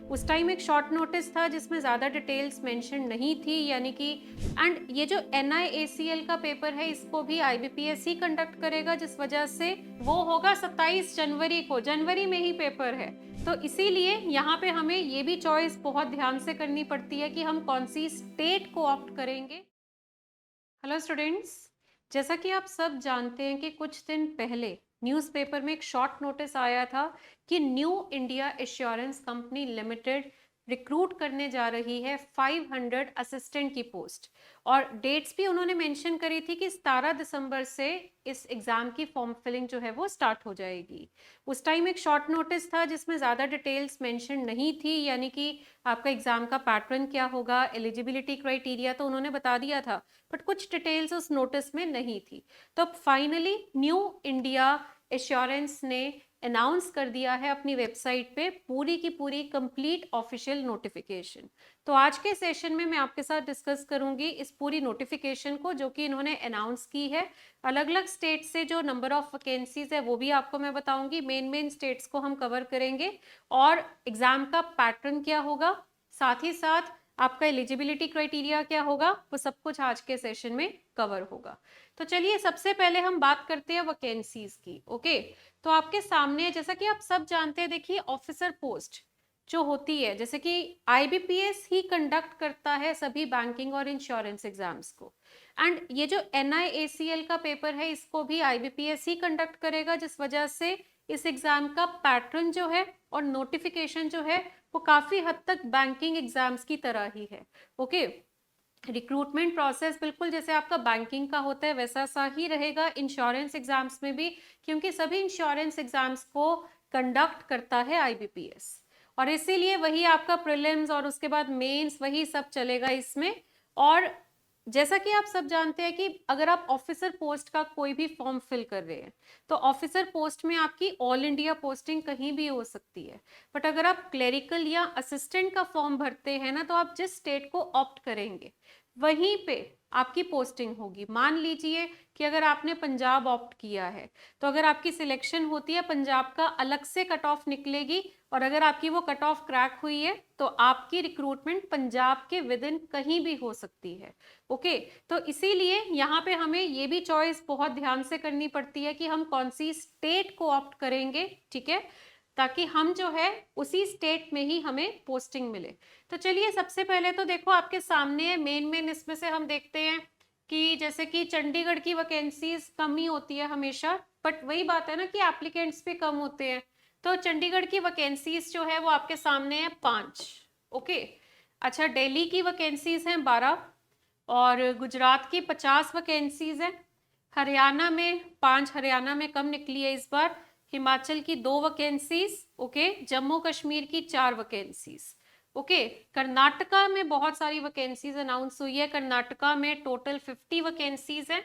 उस टाइम एक short notice था जिसमें ज़्यादा डिटेल्स मेंशन नहीं थी, यानी कि एंड ये जो NIACL का पेपर है इसको भी IBPS ही कंडक्ट करेगा, जिस वजह से वो होगा 27 जनवरी को, जनवरी में ही पेपर है। तो इसीलिए यहाँ पे हमें ये भी चॉइस बहुत ध्यान से करनी पड़ती है कि हम कौन सी स्टेट को ऑप्ट करेंगे। हेलो स्टूडेंट्स, जैसा कि आप सब जानते हैं कि कुछ दिन पहले न्यूज़पेपर में एक शॉर्ट नोटिस आया था कि new India assurance company limited recruit करने जा रही है 500 असिस्टेंट की पोस्ट, और डेट्स भी उन्होंने मेंशन करी थी कि 17 दिसंबर से इस एग्ज़ाम की फॉर्म फिलिंग जो है वो स्टार्ट हो जाएगी। उस टाइम एक शॉर्ट नोटिस था जिसमें ज़्यादा डिटेल्स मेंशन नहीं थी, यानी कि आपका एग्ज़ाम का पैटर्न क्या होगा, एलिजिबिलिटी क्राइटेरिया तो उन्होंने बता दिया था, बट कुछ डिटेल्स उस नोटिस में नहीं थी। तो अब फाइनली न्यू इंडिया एश्योरेंस ने अनाउंस कर दिया है अपनी वेबसाइट पे पूरी की पूरी कंप्लीट ऑफिशियल नोटिफिकेशन। तो आज के सेशन में मैं आपके साथ डिस्कस करूंगी इस पूरी नोटिफिकेशन को जो कि इन्होंने अनाउंस की है। अलग अलग स्टेट से जो नंबर ऑफ वैकेंसीज है वो भी आपको मैं बताऊंगी, मेन स्टेट्स को हम कवर करेंगे, और एग्जाम का पैटर्न क्या होगा, साथ ही साथ आपका एलिजिबिलिटी क्राइटेरिया क्या होगा, वो सब कुछ आज के सेशन में कवर होगा। तो चलिए सबसे पहले हम बात करते हैं वैकेंसीज की। ओके, तो आपके सामने जैसा कि आप सब जानते हैं, देखिए ऑफिसर पोस्ट जो होती है, जैसे कि IBPS ही कंडक्ट करता है सभी बैंकिंग और इंश्योरेंस एग्जाम्स को, एंड ये जो NIACL का पेपर है इसको भी IBPS ही कंडक्ट करेगा, जिस वजह से इस एग्जाम का पैटर्न जो है और नोटिफिकेशन जो है वो काफी हद तक बैंकिंग एग्जाम्स की तरह ही है। ओके, रिक्रूटमेंट प्रोसेस बिल्कुल जैसे आपका बैंकिंग का होता है वैसा सा ही रहेगा इंश्योरेंस एग्जाम्स में भी, क्योंकि सभी इंश्योरेंस एग्जाम्स को कंडक्ट करता है IBPS, और इसीलिए वही आपका प्रीलिम्स और उसके बाद मेंस वही सब चलेगा इसमें। और जैसा कि आप सब जानते हैं कि अगर आप ऑफिसर पोस्ट का कोई भी फॉर्म फिल कर रहे हैं तो ऑफिसर पोस्ट में आपकी ऑल इंडिया पोस्टिंग कहीं भी हो सकती है, बट अगर आप क्लेरिकल या असिस्टेंट का फॉर्म भरते हैं ना, तो आप जिस स्टेट को ऑप्ट करेंगे वहीं पे आपकी पोस्टिंग होगी। मान लीजिए कि अगर आपने पंजाब ऑप्ट किया है तो अगर आपकी सिलेक्शन होती है पंजाब का अलग से कट ऑफ निकलेगी, और अगर आपकी वो कट ऑफ क्रैक हुई है तो आपकी रिक्रूटमेंट पंजाब के विद इन कहीं भी हो सकती है। ओके, तो इसीलिए यहाँ पे हमें ये भी चॉइस बहुत ध्यान से करनी पड़ती है कि हम कौन सी स्टेट को ऑप्ट करेंगे, ठीक है, ताकि हम जो है उसी स्टेट में ही हमें पोस्टिंग मिले। तो चलिए सबसे पहले तो देखो आपके सामने है मेन इसमें से हम देखते हैं कि जैसे कि चंडीगढ़ की वैकेंसीज कम ही होती है हमेशा, बट वही बात है ना कि एप्लीकेंट्स भी कम होते हैं। तो चंडीगढ़ की वैकेंसीज जो है वो आपके सामने है 5। ओके, अच्छा, दिल्ली की वैकेंसीज हैं 12, और गुजरात की 50 वैकेंसीज है, हरियाणा में 5, हरियाणा में कम निकली है इस बार, हिमाचल की 2 वैकेंसीज, ओके, जम्मू कश्मीर की 4 वैकेंसीज, ओके, कर्नाटका में बहुत सारी वैकेंसीज अनाउंस हुई है, कर्नाटका में टोटल 50 वैकेंसीज है,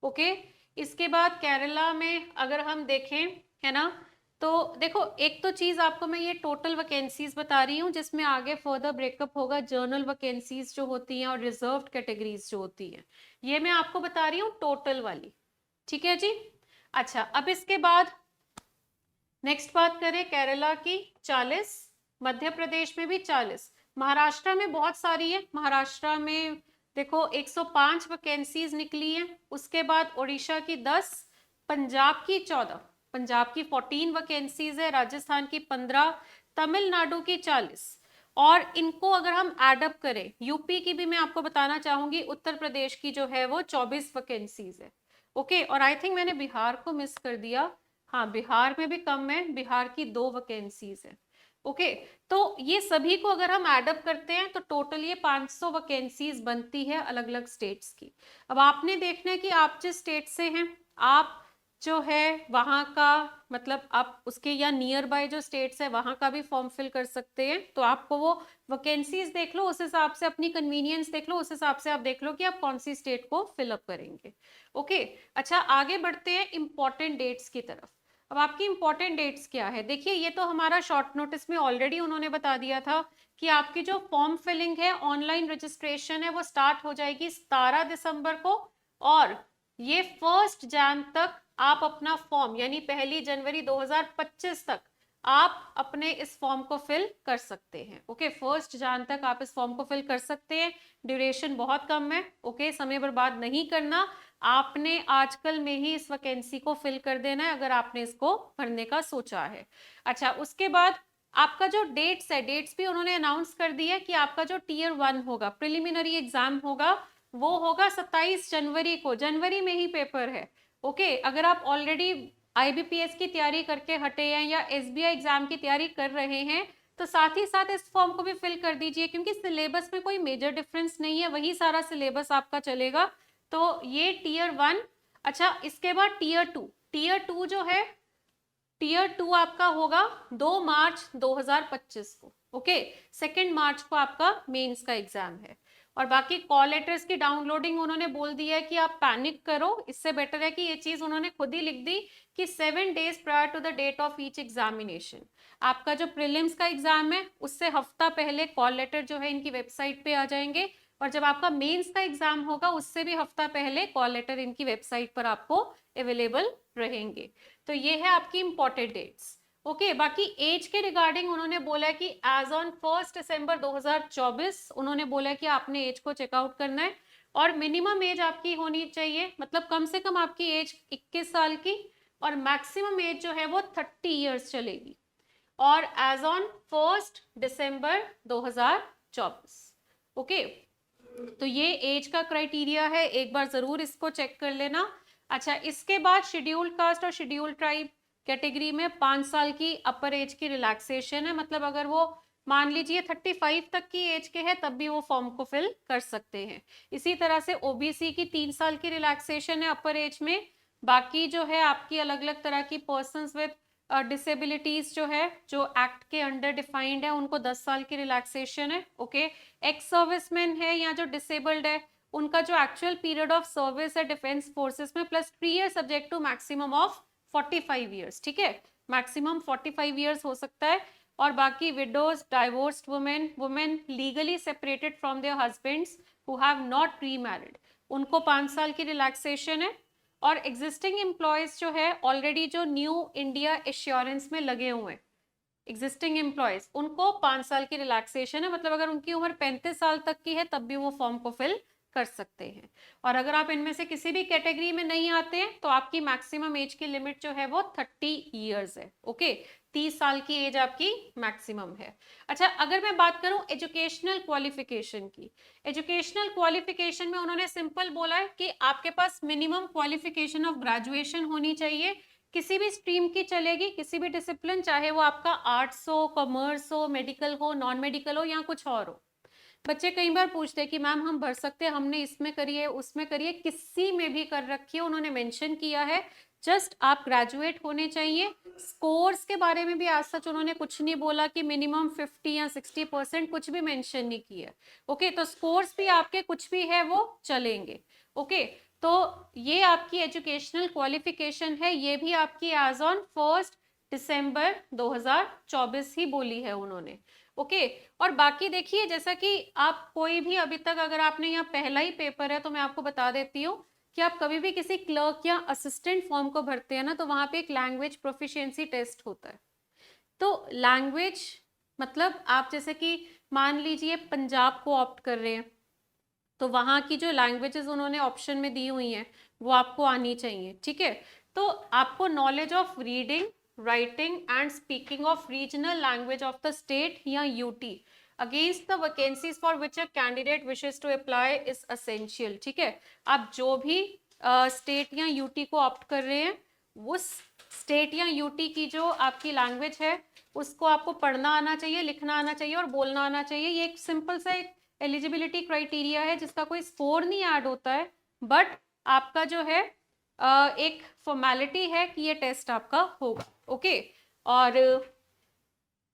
ओके। इसके बाद केरला में अगर हम देखें, है ना, तो देखो एक तो चीज आपको मैं ये टोटल वैकेंसीज बता रही हूँ जिसमें आगे फर्दर ब्रेकअप होगा जर्नल वैकेंसीज जो होती हैं और रिजर्व्ड कैटेगरीज जो होती हैं, ये मैं आपको बता रही हूँ टोटल वाली, ठीक है जी। अच्छा, अब इसके बाद नेक्स्ट बात करें केरला की 40, मध्य प्रदेश में भी 40, महाराष्ट्र में बहुत सारी है, महाराष्ट्र में देखो 105 वैकेंसीज निकली हैं, उसके बाद उड़ीसा की 10, पंजाब की 14, पंजाब की 14 वैकेंसीज है, राजस्थान की 15, तमिलनाडु की 40, और इनको अगर हम एडअप करें यूपी की भी मैं आपको बताना चाहूंगी, उत्तर प्रदेश की जो है वो 24 वैकेंसीज है, ओके। और आई थिंक मैंने बिहार को मिस कर दिया, हाँ बिहार में भी कम है, बिहार की 2 वैकेंसीज है, ओके। तो ये सभी को अगर हम एडअप करते हैं तो टोटल ये 500 वैकेंसीज बनती है अलग अलग स्टेट्स की। अब आपने देखना है कि आप जिस स्टेट से हैं, आप जो है वहां का मतलब आप उसके या नियर बाय जो स्टेट्स है वहां का भी फॉर्म फिल कर सकते हैं, तो आपको वो वैकेंसीज देख लो, उस हिसाब से अपनी कन्वीनियंस देख लो, उस हिसाब से आप देख लो कि आप कौन सी स्टेट को फिलअप करेंगे, ओके। अच्छा, आगे बढ़ते हैं इंपॉर्टेंट डेट्स की तरफ। अब आपकी इंपॉर्टेंट डेट्स क्या है, देखिए ये तो हमारा शॉर्ट नोटिस में ऑलरेडी उन्होंने बता दिया था कि आपकी जो फॉर्म फिलिंग है, ऑनलाइन रजिस्ट्रेशन है, वो स्टार्ट हो जाएगी 17 दिसंबर को, और ये 1 जन तक आप अपना फॉर्म यानी 1 जनवरी 2025 तक आप अपने इस फॉर्म को फिल कर सकते हैं। ओके, 1 जान तक आप इस फॉर्म को फिल कर सकते हैं। ड्यूरेशन बहुत कम है। ओके, समय बर्बाद नहीं करना, आपने आजकल में ही इस वैकेंसी को फिल कर देना है अगर आपने इसको भरने का सोचा है। अच्छा, उसके बाद आपका जो डेट्स है, डेट्स भी उन्होंने अनाउंस कर दी है कि आपका जो टियर 1 होगा, प्रिलिमिनरी एग्जाम होगा, वो होगा 27 जनवरी को। जनवरी में ही पेपर है। ओके, अगर आप ऑलरेडी आईबीपीएस की तैयारी करके हटे हैं या एसबीआई एग्जाम की तैयारी कर रहे हैं तो साथ ही साथ इस फॉर्म को भी फिल कर दीजिए, क्योंकि सिलेबस में कोई मेजर डिफरेंस नहीं है, वही सारा सिलेबस आपका चलेगा। तो ये टियर 1। अच्छा, इसके बाद टियर 2। टियर 2 जो है, टियर 2 आपका होगा 2 मार्च 2025 को। ओके, 2 मार्च को आपका मेंस का एग्जाम है। और बाकी कॉल लेटर्स की डाउनलोडिंग उन्होंने बोल दिया है कि आप पैनिक करो, इससे बेटर है कि ये चीज उन्होंने खुद ही लिख दी कि 7 days prior to the date of each examination, आपका जो प्रीलिम्स का एग्जाम है उससे हफ्ता पहले कॉल लेटर जो है इनकी वेबसाइट पे आ जाएंगे, और जब आपका मेंस का एग्जाम होगा उससे भी हफ्ता पहले कॉल लेटर इनकी वेबसाइट पर आपको अवेलेबल रहेंगे। तो ये है आपकी इंपॉर्टेंट डेट्स। ओके, बाकी एज के रिगार्डिंग उन्होंने बोला है कि एज ऑन 1 दिसंबर 2024 उन्होंने बोला है कि आपने एज को चेकआउट करना है, और मिनिमम एज आपकी होनी चाहिए, मतलब कम से कम आपकी एज 21 साल की, और मैक्सिमम एज जो है वो 30 ईयर्स चलेगी, और एज ऑन 1 दिसंबर 2024। ओके, तो ये एज का क्राइटेरिया है, एक बार जरूर इसको चेक कर लेना। अच्छा, इसके बाद शेड्यूल्ड कास्ट और शेड्यूल्ड ट्राइब कैटेगरी में 5 साल की अपर एज की रिलैक्सेशन है, मतलब अगर वो मान लीजिए 35 तक की एज के हैं तब भी वो फॉर्म को फिल कर सकते हैं। इसी तरह से ओबीसी की 3 साल की रिलैक्सेशन है अपर एज में। बाकी जो है आपकी अलग अलग तरह की पर्सन्स विद डिसेबिलिटीज जो है, जो एक्ट के अंडर डिफाइंड है, उनको 10 साल की रिलैक्सेशन है। ओके, एक्स सर्विसमैन है या जो डिसेबल्ड है, उनका जो एक्चुअल पीरियड ऑफ सर्विस है डिफेंस फोर्सेस में plus 3 year subject to maximum of 45 years. ठीक है, मैक्सिमम 45 ईयर्स हो सकता है। और बाकी widows, divorced women, women legally separated from their husbands who have not pre married, उनको 5 साल की रिलैक्सेशन है। और एग्जिस्टिंग एम्प्लॉयज जो है ऑलरेडी जो न्यू इंडिया एश्योरेंस में लगे हुए हैं, एग्जिस्टिंग एम्प्लॉयज, उनको 5 साल की रिलैक्सेशन है, मतलब अगर उनकी उम्र 35 साल तक की है तब भी वो फॉर्म को फिल कर सकते हैं। और अगर आप इनमें से किसी भी कैटेगरी में नहीं आते हैं तो आपकी मैक्सिमम एज की लिमिट जो है वो 30 ईयर्स है। ओके, 30 साल की एज आपकी मैक्सिमम है। अच्छा, अगर मैं बात करूं एजुकेशनल क्वालिफिकेशन की, एजुकेशनल क्वालिफिकेशन में उन्होंने सिंपल बोला है कि आपके पास मिनिमम क्वालिफिकेशन ऑफ ग्रेजुएशन होनी चाहिए, किसी भी स्ट्रीम की चलेगी, किसी भी डिसिप्लिन, चाहे वो आपका आर्ट्स हो, कॉमर्स हो, मेडिकल हो, नॉन मेडिकल हो या कुछ और हो। बच्चे कई बार पूछते हैं कि मैम हम भर सकते हैं, हमने इसमें करिए उसमें करिए, किसी में भी कर रखी है, उन्होंने मेंशन किया है जस्ट आप ग्रेजुएट होने चाहिए। स्कोर्स के बारे में भी आज सच उन्होंने कुछ नहीं बोला कि मिनिमम 50 या 60%, कुछ भी मेंशन नहीं किया। ओके, तो स्कोर्स भी आपके कुछ भी है वो चलेंगे। ओके, तो ये आपकी एजुकेशनल क्वालिफिकेशन है, ये भी आपकी एज ऑन 1 दिसंबर 2024 ही बोली है उन्होंने। ओके, और बाकी देखिए, जैसा कि आप कोई भी अभी तक अगर आपने यहाँ पहला ही पेपर है तो मैं आपको बता देती हूँ कि आप कभी भी किसी क्लर्क या असिस्टेंट फॉर्म को भरते हैं ना तो वहां पे एक लैंग्वेज प्रोफिशिएंसी टेस्ट होता है। तो लैंग्वेज मतलब आप जैसे कि मान लीजिए पंजाब को ऑप्ट कर रहे हैं तो वहां की जो लैंग्वेजेस उन्होंने ऑप्शन में दी हुई हैं वो आपको आनी चाहिए। ठीक है, तो आपको knowledge of reading, writing and speaking of regional language of the state या UT against the vacancies for which a candidate wishes to apply is essential. ठीक है, आप जो भी स्टेट या यूटी को ऑप्ट कर रहे हैं उस स्टेट या यूटी की जो आपकी लैंग्वेज है उसको आपको पढ़ना आना चाहिए, लिखना आना चाहिए और बोलना आना चाहिए। ये एक सिंपल सा एक एलिजिबिलिटी क्राइटेरिया है जिसका कोई स्कोर नहीं ऐड होता है, बट आपका जो है एक फॉर्मेलिटी है कि ये टेस्ट आपका होगा। ओके, और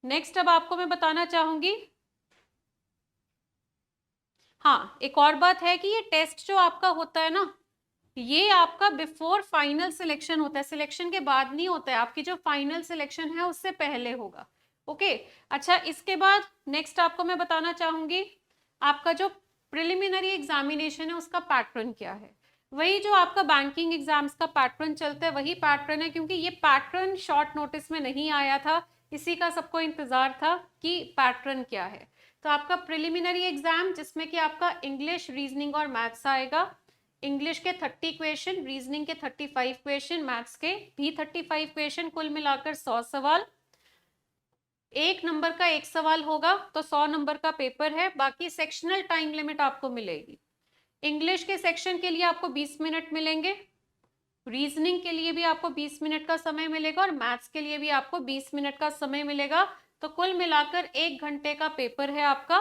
नेक्स्ट अब आपको मैं बताना चाहूंगी, हाँ एक और बात है कि ये टेस्ट जो आपका होता है ना ये आपका बिफोर फाइनल सिलेक्शन होता है, सिलेक्शन के बाद नहीं होता है, आपकी जो फाइनल सिलेक्शन है उससे पहले होगा। ओके, अच्छा इसके बाद नेक्स्ट आपको मैं बताना चाहूंगी आपका जो प्रिलिमिनरी एग्जामिनेशन है उसका पैटर्न क्या है। वही जो आपका बैंकिंग एग्जाम्स का पैटर्न चलता है वही पैटर्न है, क्योंकि ये पैटर्न शॉर्ट नोटिस में नहीं आया था, इसी का सबको इंतजार था कि पैटर्न क्या है। तो आपका प्रिलिमिनरी एग्जाम जिसमें कि आपका इंग्लिश, रीजनिंग और मैथ्स आएगा। इंग्लिश के 30 क्वेश्चन, रीजनिंग के 35 क्वेश्चन, मैथ्स के भी 35 क्वेश्चन, कुल मिलाकर 100 सवाल। 1 नंबर का 1 सवाल होगा तो 100 नंबर का पेपर है। बाकी सेक्शनल टाइम लिमिट आपको मिलेगी। इंग्लिश के सेक्शन के लिए आपको 20 मिनट मिलेंगे, रीजनिंग के लिए भी आपको 20 मिनट का समय मिलेगा और मैथ्स के लिए भी आपको 20 मिनट का समय मिलेगा। तो कुल मिलाकर 1 घंटे का पेपर है आपका।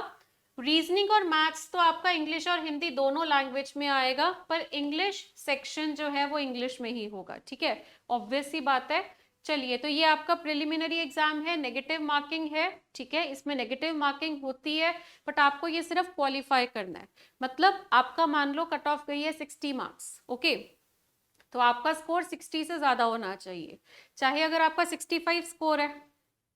रीजनिंग और मैथ्स तो आपका इंग्लिश और हिंदी दोनों लैंग्वेज में आएगा, पर इंग्लिश सेक्शन जो है वो इंग्लिश में ही होगा, ठीक है, ऑब्वियस सी बात है। चलिए, तो ये आपका प्रिलिमिनरी एग्जाम है, नेगेटिव मार्किंग है, ठीक है, इसमें नेगेटिव मार्किंग होती है, बट आपको ये सिर्फ क्वालिफाई करना है। मतलब आपका मान लो कट ऑफ गई है 60 मार्क्स, ओके, तो आपका स्कोर 60 से ज्यादा होना चाहिए। चाहे अगर आपका 65 स्कोर है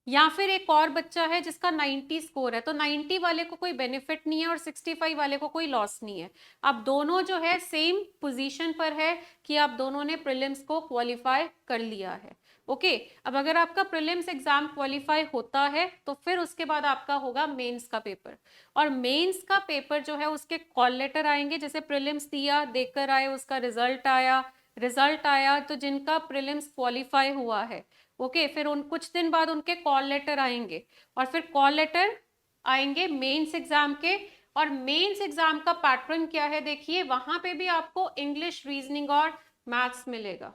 या फिर एक और बच्चा है जिसका 90 स्कोर है, तो 90 वाले को कोई बेनिफिट नहीं है और 65 वाले को कोई लॉस नहीं है। आप दोनों जो है सेम पोजीशन पर है कि आप दोनों ने प्रीलिम्स को क्वालिफाई कर लिया है, ओके। अब अगर आपका प्रीलिम्स एग्जाम क्वालिफाई होता है तो फिर उसके बाद आपका होगा मेंस का पेपर, और मेंस का पेपर जो है उसके कॉल लेटर आएंगे। जैसे प्रीलिम्स दिया, देकर आए, उसका रिजल्ट आया तो जिनका प्रीलिम्स क्वालिफाई हुआ है, ओके, फिर उन कुछ दिन बाद उनके कॉल लेटर आएंगे, और फिर कॉल लेटर आएंगे मेंस एग्जाम के। और मेंस एग्जाम का पैटर्न क्या है देखिए, वहां पे भी आपको इंग्लिश, रीजनिंग और मैथ्स मिलेगा,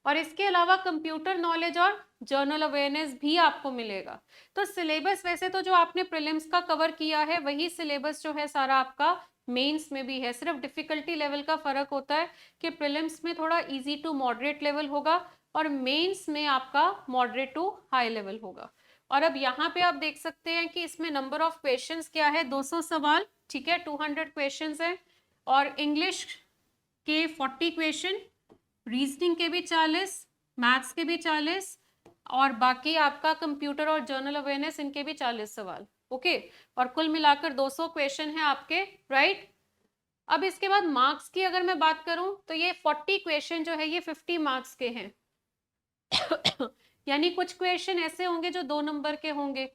और इसके अलावा कंप्यूटर नॉलेज और जर्नल अवेयरनेस भी आपको मिलेगा। तो सिलेबस वैसे तो जो आपने प्रीलिम्स का कवर किया है वही सिलेबस जो है सारा आपका मेंस में भी है। सिर्फ डिफिकल्टी लेवल का फर्क होता है कि प्रीलिम्स में थोड़ा इजी टू मॉडरेट लेवल होगा और मेंस में आपका मॉडरेट टू हाई लेवल होगा। और अब यहाँ पे आप देख सकते हैं कि इसमें नंबर ऑफ क्वेश्चंस क्या है, 200 सवाल, ठीक है, 200 क्वेश्चंस है, और इंग्लिश के 40 क्वेश्चन, रीजनिंग के भी 40, मैथ्स के भी 40, और बाकी आपका कंप्यूटर और जर्नल अवेयरनेस इनके भी 40 सवाल, ओके। और कुल मिलाकर 200 क्वेश्चन है आपके, राइट। अब इसके बाद मार्क्स की अगर मैं बात करूं तो ये 40 क्वेश्चन जो है ये 50 मार्क्स के हैं यानी कुछ क्वेश्चन ऐसे होंगे जो 2 नंबर के होंगे,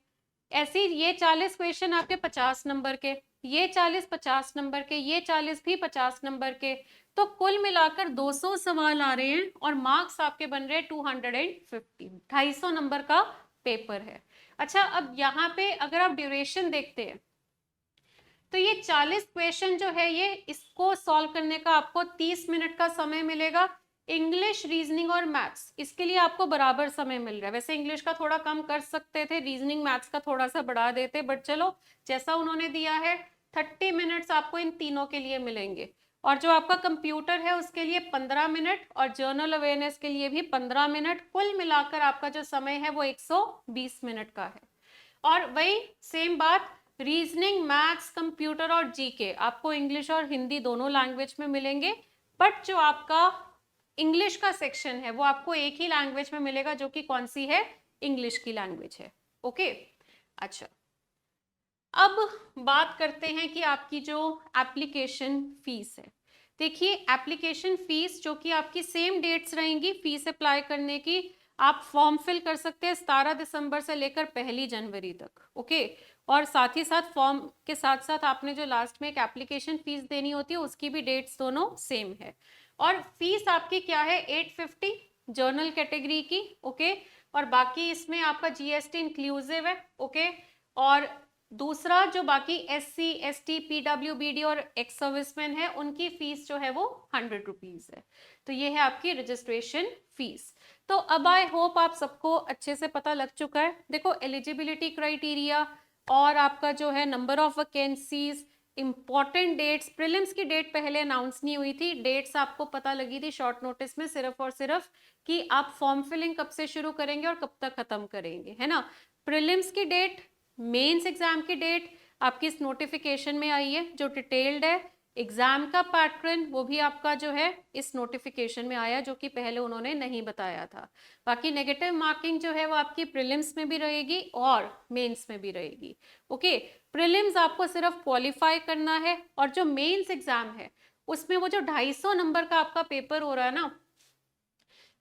ऐसे ये 40 क्वेश्चन आपके 50 नंबर के, ये 40 50 नंबर के, ये 40 भी 50 नंबर के। तो कुल मिलाकर 200 सवाल आ रहे हैं और मार्क्स आपके बन रहे हैं 250, 250 नंबर का पेपर है। अच्छा, अब यहाँ पे अगर आप ड्यूरेशन देखते हैं तो ये 40 क्वेश्चन जो है ये इसको सॉल्व करने का आपको 30 मिनट का समय मिलेगा। इंग्लिश, रीजनिंग और मैथ्स इसके लिए आपको बराबर समय मिल रहा है। वैसे इंग्लिश का थोड़ा कम कर सकते थे, रीजनिंग मैथ्स का थोड़ा सा बढ़ा देते, बट चलो जैसा उन्होंने दिया है 30 मिनट्स आपको इन तीनों के लिए मिलेंगे। और जो आपका कंप्यूटर है उसके लिए 15 मिनट और जर्नल अवेयरनेस के लिए भी 15 मिनट, कुल मिलाकर आपका जो समय है वो 120 मिनट का है। और वही सेम बात रीजनिंग, मैथ्स, कंप्यूटर और जीके आपको इंग्लिश और हिंदी दोनों लैंग्वेज में मिलेंगे, बट जो आपका इंग्लिश का सेक्शन है वो आपको एक ही लैंग्वेज में मिलेगा, जो कि कौन सी है, इंग्लिश की लैंग्वेज है, ओके। अच्छा, अब बात करते हैं कि आपकी जो एप्लीकेशन फीस है। देखिए, एप्लीकेशन फीस जो कि आपकी सेम डेट्स रहेंगी फीस अप्लाई करने की। आप फॉर्म फिल कर सकते हैं 17 दिसंबर से लेकर 1 जनवरी तक, ओके। और साथ ही साथ फॉर्म के साथ साथ आपने जो लास्ट में एक एप्लीकेशन फीस देनी होती है उसकी भी डेट्स दोनों सेम है। और फीस आपकी क्या है, 850 जर्नल कैटेगरी की, ओके। और बाकी इसमें आपका जीएसटी इंक्लूसिव है, ओके। और दूसरा जो बाकी SC, ST, PWBD और एक्स सर्विसमैन है उनकी फीस जो है वो 100 रुपीज है। तो ये है आपकी रजिस्ट्रेशन फीस। तो अब आई होप आप सबको अच्छे से पता लग चुका है। देखो, एलिजिबिलिटी क्राइटेरिया और आपका जो है number of vacancies, important dates, prelims की डेट पहले अनाउंस नहीं हुई थी, डेट्स आपको पता लगी थी शॉर्ट नोटिस में सिर्फ और सिर्फ कि आप फॉर्म फिलिंग कब से शुरू करेंगे और कब तक खत्म करेंगे, है ना। प्रीलिम्स की डेट, मेंस एग्जाम की डेट आपकी इस नोटिफिकेशन में आई है जो डिटेल्ड है। एग्जाम का पैटर्न वो भी आपका जो है इस नोटिफिकेशन में आया, जो कि पहले उन्होंने नहीं बताया था। बाकी नेगेटिव मार्किंग जो है वो आपकी प्रीलिम्स में भी रहेगी और मेंस में भी रहेगी, ओके। प्रीलिम्स आपको सिर्फ क्वालिफाई करना है, और जो मेंस एग्जाम है उसमें वो जो 250 नंबर का आपका पेपर हो रहा है ना,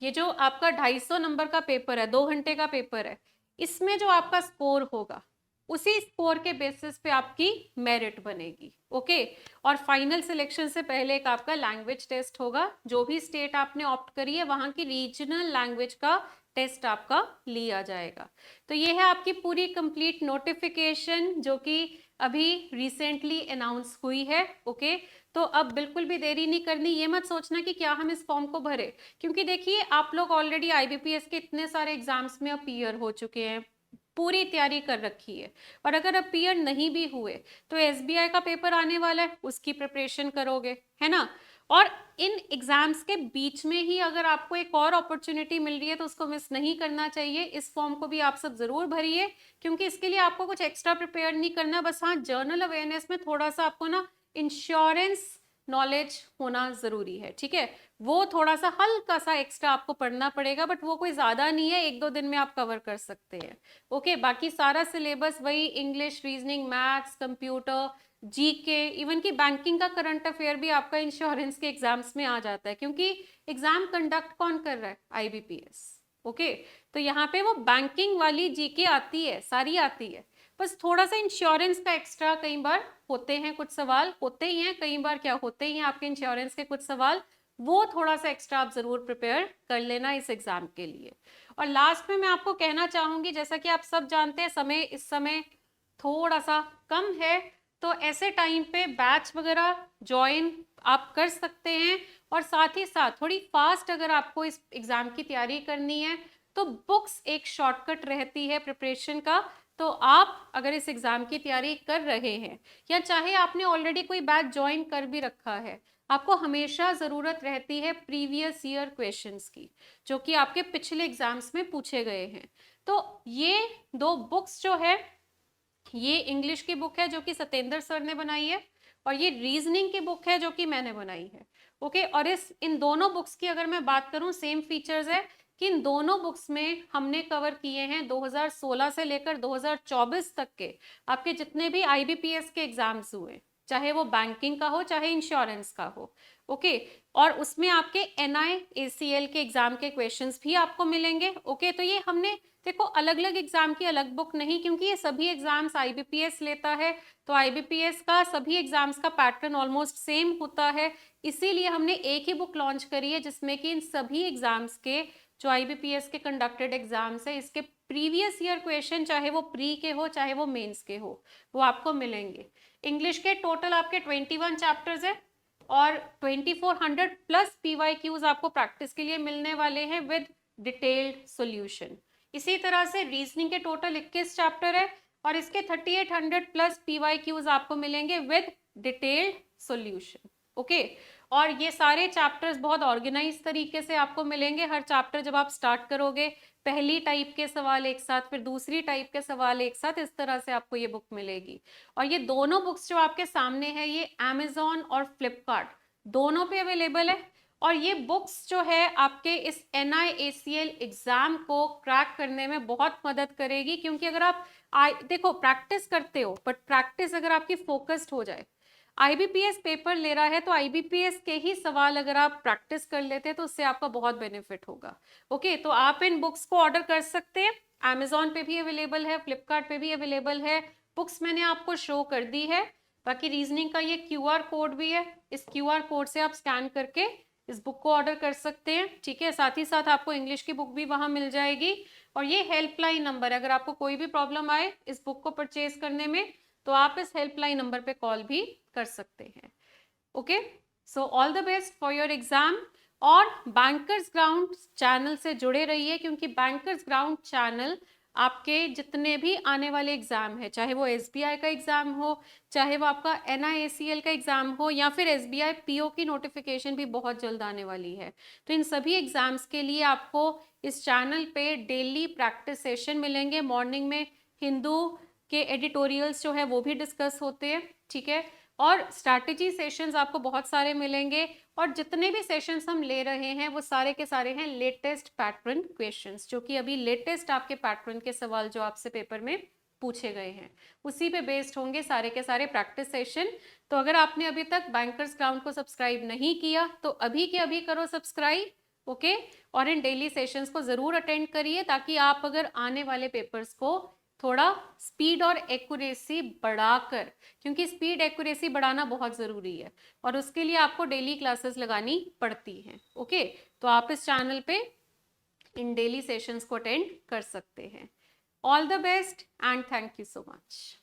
ये जो आपका 250 नंबर का पेपर है, 2 घंटे का पेपर है, इसमें जो आपका स्कोर होगा उसी स्कोर के बेसिस पे आपकी मेरिट बनेगी। ओके, और फाइनल सिलेक्शन से पहले एक आपका लैंग्वेज टेस्ट होगा। जो भी स्टेट आपने ऑप्ट करी है वहां की रीजनल लैंग्वेज का टेस्ट आपका लिया जाएगा। तो ये है आपकी पूरी कंप्लीट नोटिफिकेशन जो कि अभी रिसेंटली अनाउंस हुई है। ओके, तो अब बिल्कुल भी देरी नहीं करनी। ये मत सोचना कि क्या हम इस फॉर्म को भरे, क्योंकि देखिए आप लोग ऑलरेडी आईबीपीएस के इतने सारे एग्जाम्स में अपीयर हो चुके हैं, पूरी तैयारी कर रखी है, और अगर अपीयर नहीं भी हुए तो एसबीआई का पेपर आने वाला है, उसकी प्रिपरेशन करोगे, है ना। और इन एग्जाम्स के बीच में ही अगर आपको एक और अपॉर्चुनिटी मिल रही है तो उसको मिस नहीं करना चाहिए। इस फॉर्म को भी आप सब जरूर भरिए, क्योंकि इसके लिए आपको कुछ एक्स्ट्रा प्रिपेयर नहीं करना। बस हाँ, जर्नल अवेयरनेस में थोड़ा सा आपको ना इंश्योरेंस नॉलेज होना जरूरी है, ठीक है। वो थोड़ा सा हल्का सा एक्स्ट्रा आपको पढ़ना पड़ेगा, बट वो कोई ज्यादा नहीं है, 1-2 दिन में आप कवर कर सकते हैं। ओके, बाकी सारा सिलेबस वही, English, reasoning, maths, computer, GK, even की बैंकिंग का करंट अफेयर भी आपका इंश्योरेंस के एग्जाम्स में आ जाता है, क्योंकि एग्जाम कंडक्ट कौन कर रहा है? आईबीपीएस। ओके, तो यहाँ पे वो बैंकिंग वाली जीके आती है, सारी आती है, बस थोड़ा सा इंश्योरेंस का एक्स्ट्रा कई बार होते हैं, कुछ सवाल होते ही हैं, कई बार क्या होते ही हैं आपके इंश्योरेंस के कुछ सवाल, वो थोड़ा सा एक्स्ट्रा आप जरूर प्रिपेयर कर लेना इस एग्जाम के लिए। और लास्ट में मैं आपको कहना चाहूंगी, जैसा कि आप सब जानते हैं समय इस समय थोड़ा सा कम है, तो ऐसे टाइम पे बैच वगैरह ज्वाइन आप कर सकते हैं। और साथ ही साथ थोड़ी फास्ट अगर आपको इस एग्जाम की तैयारी करनी है तो बुक्स एक शॉर्टकट रहती है प्रिपरेशन का। तो आप अगर इस एग्जाम की तैयारी कर रहे हैं, या चाहे आपने ऑलरेडी कोई बैच ज्वाइन कर भी रखा है, आपको हमेशा जरूरत रहती है प्रीवियस ईयर क्वेश्चंस की, जो कि आपके पिछले एग्जाम्स में पूछे गए हैं। तो ये 2 बुक्स जो है, ये इंग्लिश की बुक है जो कि सतेंद्र सर ने बनाई है, और ये रीजनिंग की बुक है जो कि मैंने बनाई है। ओके, और इन दोनों बुक्स की अगर मैं बात करूं, सेम फीचर्स है कि इन दोनों बुक्स में हमने कवर किए हैं 2016 से लेकर 2024 तक के आपके जितने भी आईबीपीएस के एग्जाम्स हुए, चाहे वो बैंकिंग का हो चाहे इंश्योरेंस का हो। ओके, और उसमें आपके एनआईएसीएल के एग्जाम के क्वेश्चंस भी आपको मिलेंगे। ओके, तो ये हमने देखो अलग अलग एग्जाम की अलग बुक नहीं, क्योंकि ये सभी एग्जाम्स आईबीपीएस लेता है, तो आईबीपीएस का सभी एग्जाम्स का पैटर्न ऑलमोस्ट सेम होता है, इसीलिए हमने एक ही बुक लॉन्च करी है जिसमें कि इन सभी एग्जाम्स के जो आईबीपीएस के कंडक्टेड एग्जाम्स है, इसके प्रीवियस ईयर क्वेश्चन, चाहे वो प्री के हो चाहे वो मेंस के हो, वो आपको मिलेंगे। इंग्लिश के टोटल आपके 21 चैप्टर्स है, और 2400 प्लस पीवाईक्यूज आपको प्रैक्टिस के लिए मिलने वाले हैं विद डिटेल्ड सॉल्यूशन। इसी तरह से रीजनिंग के टोटल 21 चैप्टर है, और इसके 3800 प्लस पीवाईक्यूज आपको मिलेंगे विद डिटेल्ड सॉल्यूशन। ओके, और ये सारे चैप्टर्स बहुत ऑर्गेनाइज तरीके से आपको मिलेंगे। हर चैप्टर जब आप स्टार्ट करोगे, पहली टाइप के सवाल एक साथ, फिर दूसरी टाइप के सवाल एक साथ, इस तरह से आपको ये बुक मिलेगी। और ये दोनों बुक्स जो आपके सामने है, ये Amazon और फ्लिपकार्ट दोनों पे अवेलेबल है। और ये बुक्स जो है आपके इस NIACL एग्जाम को क्रैक करने में बहुत मदद करेगी, क्योंकि अगर आप देखो प्रैक्टिस करते हो, बट प्रैक्टिस अगर आपकी फोकस्ड हो जाए, आईबीपीएस पेपर ले रहा है तो आईबीपीएस के ही सवाल अगर आप प्रैक्टिस कर लेते हैं तो उससे आपका बहुत बेनिफिट होगा। ओके, तो आप इन बुक्स को ऑर्डर कर सकते हैं, Amazon पे भी अवेलेबल है, फ्लिपकार्ट पे भी अवेलेबल है। बुक्स मैंने आपको शो कर दी है, बाकी रीजनिंग का ये QR कोड भी है, इस QR कोड से आप स्कैन करके इस बुक को ऑर्डर कर सकते हैं, ठीक है। साथ ही साथ आपको इंग्लिश की बुक भी वहां मिल जाएगी। और ये हेल्पलाइन नंबर है, अगर आपको कोई भी प्रॉब्लम आए इस बुक को परचेज करने में, तो आप इस हेल्पलाइन नंबर पे कॉल भी कर सकते हैं। Okay, so all the best for your exam. और बैंकर्स ग्राउंड चैनल से जुड़े रहिए, क्योंकि बैंकर्स ग्राउंड चैनल आपके जितने भी आने वाले एग्जाम है, चाहे वो SBI का एग्जाम हो, चाहे वो आपका NIACL का एग्जाम हो, या फिर SBI PO की नोटिफिकेशन भी बहुत जल्द आने वाली है, तो इन सभी एग्जाम्स के लिए आपको इस चैनल पे डेली प्रैक्टिस सेशन मिलेंगे। मॉर्निंग में हिंदू के एडिटोरियल्स जो है वो भी डिस्कस होते हैं, ठीक है। और स्ट्रैटेजी सेशंस आपको बहुत सारे मिलेंगे, और जितने भी सेशंस हम ले रहे हैं वो सारे के सारे हैं लेटेस्ट पैटर्न क्वेश्चंस, जो कि अभी लेटेस्ट आपके पैटर्न के सवाल जो आपसे पेपर में पूछे गए हैं उसी पे बेस्ड होंगे सारे के सारे प्रैक्टिस सेशन। तो अगर आपने अभी तक बैंकर्स ग्राउंड को सब्सक्राइब नहीं किया तो अभी के अभी करो सब्सक्राइब, ओके और इन डेली सेशंस को ज़रूर अटेंड करिए ताकि आप अगर आने वाले पेपर्स को थोड़ा स्पीड और एक्यूरेसी बढ़ाकर, क्योंकि स्पीड एक्यूरेसी बढ़ाना बहुत ज़रूरी है और उसके लिए आपको डेली क्लासेस लगानी पड़ती हैं। ओके तो आप इस चैनल पे इन डेली सेशंस को अटेंड कर सकते हैं। All the best and thank you so much.